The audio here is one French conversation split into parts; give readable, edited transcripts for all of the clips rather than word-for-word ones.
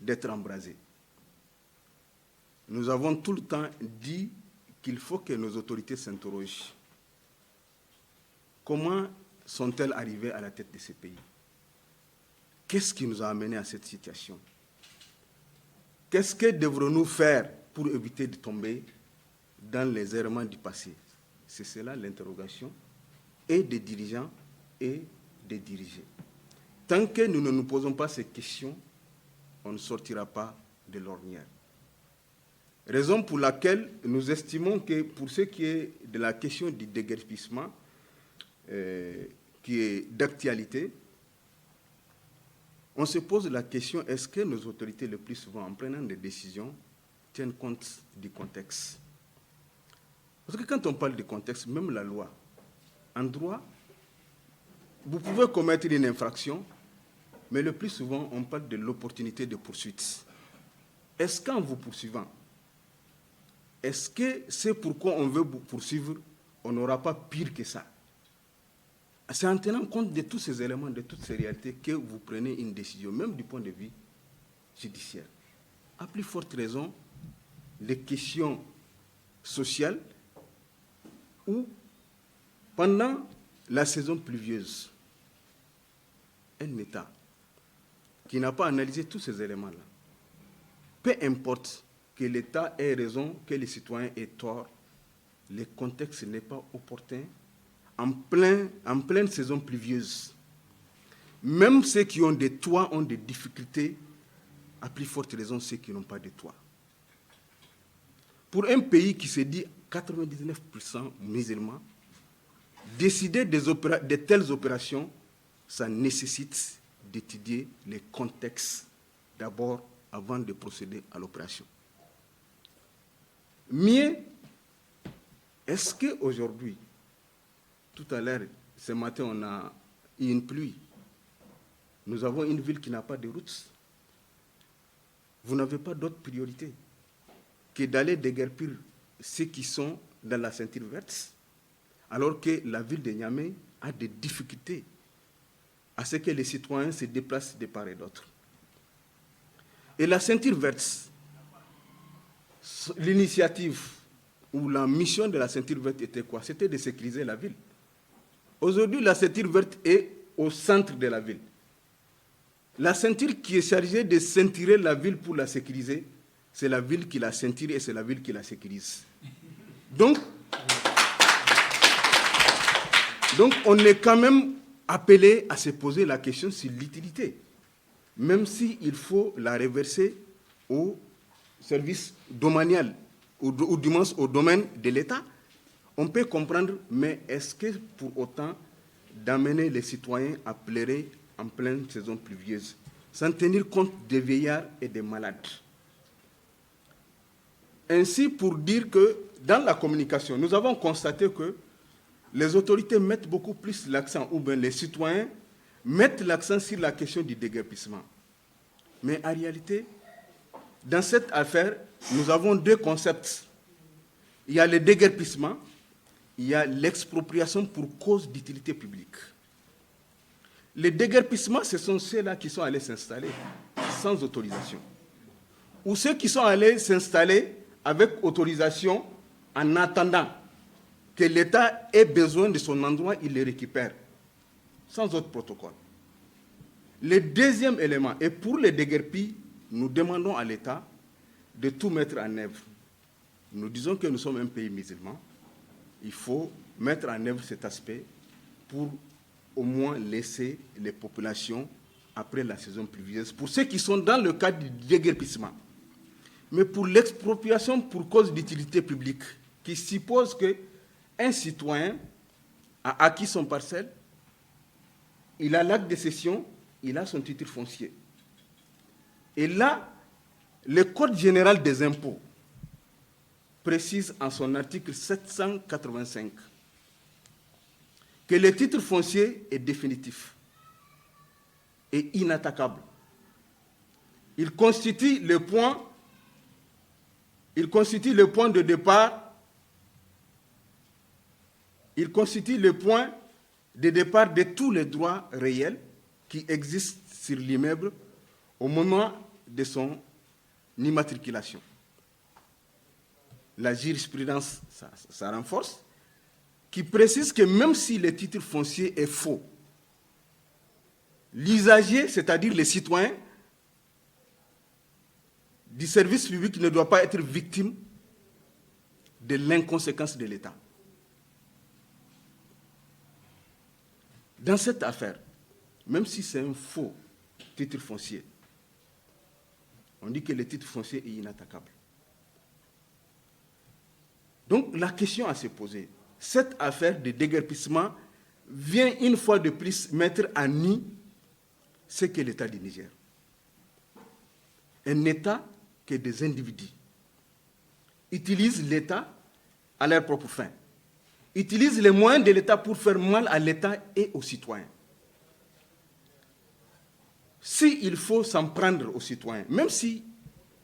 d'être embrasé. Nous avons tout le temps dit qu'il faut que nos autorités s'interrogent. Comment sont-elles arrivées à la tête de ces pays? Qu'est-ce qui nous a amenés à cette situation? Qu'est-ce que devrons-nous faire pour éviter de tomber dans les errements du passé? C'est cela l'interrogation et des dirigeants et des dirigés. Tant que nous ne nous posons pas ces questions, on ne sortira pas de l'ornière. Raison pour laquelle nous estimons que pour ce qui est de la question du déguerpissement, qui est d'actualité, on se pose la question, est-ce que nos autorités, le plus souvent, en prenant des décisions, tiennent compte du contexte? Parce que quand on parle du contexte, même la loi, en droit, vous pouvez commettre une infraction, mais le plus souvent, on parle de l'opportunité de poursuite. Est-ce qu'en vous poursuivant, est-ce que c'est pourquoi on veut vous poursuivre, on n'aura pas pire que ça? C'est en tenant compte de tous ces éléments, de toutes ces réalités, que vous prenez une décision, même du point de vue judiciaire. À plus forte raison, les questions sociales ou pendant la saison pluvieuse, un État qui n'a pas analysé tous ces éléments-là, peu importe que l'État ait raison, que les citoyens aient tort, le contexte n'est pas opportun en pleine saison pluvieuse. Même ceux qui ont des toits ont des difficultés, à plus forte raison ceux qui n'ont pas de toit. Pour un pays qui se dit 99% musulman, décider de telles opérations, ça nécessite d'étudier les contextes d'abord avant de procéder à l'opération. Mais, est-ce qu'aujourd'hui, tout à l'heure, ce matin, on a eu une pluie, nous avons une ville qui n'a pas de routes, vous n'avez pas d'autre priorité que d'aller déguerpir ceux qui sont dans la ceinture verte, alors que la ville de Niamey a des difficultés à ce que les citoyens se déplacent de part et d'autre. Et la ceinture verte, l'initiative ou la mission de la ceinture verte était quoi? C'était de sécuriser la ville. Aujourd'hui, la ceinture verte est au centre de la ville. La ceinture qui est chargée de ceinturer la ville pour la sécuriser, c'est la ville qui la ceinture et c'est la ville qui la sécurise. Donc, on est quand même appelé à se poser la question sur l'utilité, même s'il faut la reverser au service domanial, ou du moins au domaine de l'État. On peut comprendre, mais est-ce que pour autant d'amener les citoyens à pleurer en pleine saison pluvieuse, sans tenir compte des vieillards et des malades? Ainsi, pour dire que dans la communication, nous avons constaté que les autorités mettent beaucoup plus l'accent, ou bien les citoyens mettent l'accent sur la question du déguerpissement. Mais en réalité, dans cette affaire, nous avons deux concepts. Il y a le déguerpissement, il y a l'expropriation pour cause d'utilité publique. Les déguerpissements, ce sont ceux-là qui sont allés s'installer sans autorisation. Ou ceux qui sont allés s'installer avec autorisation en attendant que l'État ait besoin de son endroit, il les récupère, sans autre protocole. Le deuxième élément, et pour les déguerpis, nous demandons à l'État de tout mettre en œuvre. Nous disons que nous sommes un pays musulman, il faut mettre en œuvre cet aspect pour au moins laisser les populations après la saison pluvieuse, pour ceux qui sont dans le cadre du déguerpissement. Mais pour l'expropriation pour cause d'utilité publique, qui suppose qu'un citoyen a acquis son parcelle, il a l'acte de cession, il a son titre foncier. Et là, le Code général des impôts précise en son article 785 que le titre foncier est définitif et inattaquable. Il constitue le point de départ. Il constitue le point de départ de tous les droits réels qui existent sur l'immeuble au moment de son immatriculation. La jurisprudence, ça renforce, qui précise que même si le titre foncier est faux, l'usager, c'est-à-dire les citoyens du service public, ne doit pas être victime de l'inconséquence de l'État. Dans cette affaire, même si c'est un faux titre foncier, on dit que le titre foncier est inattaquable. Donc la question à se poser, cette affaire de déguerpissement vient une fois de plus mettre à nu ce qu'est l'État du Niger. Un État que des individus utilisent l'État à leur propre fin, utilisent les moyens de l'État pour faire mal à l'État et aux citoyens. S'il faut s'en prendre aux citoyens, même si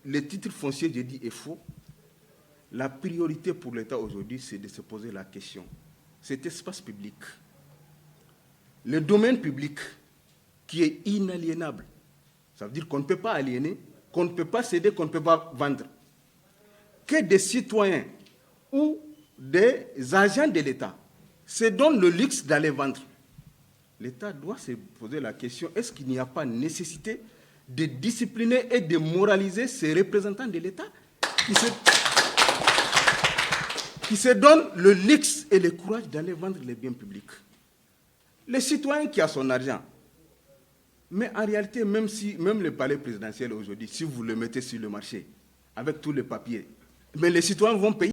le titre foncier, j'ai dit, est faux, la priorité pour l'État aujourd'hui, c'est de se poser la question. Cet espace public, le domaine public qui est inaliénable, ça veut dire qu'on ne peut pas aliéner, qu'on ne peut pas céder, qu'on ne peut pas vendre, que des citoyens ou des agents de l'État se donnent le luxe d'aller vendre. L'État doit se poser la question, est-ce qu'il n'y a pas nécessité de discipliner et de moraliser ces représentants de l'État qui se donnent le luxe et le courage d'aller vendre les biens publics. Le citoyen qui a son argent, mais en réalité, même le palais présidentiel aujourd'hui, si vous le mettez sur le marché, avec tous les papiers, mais les citoyens vont payer.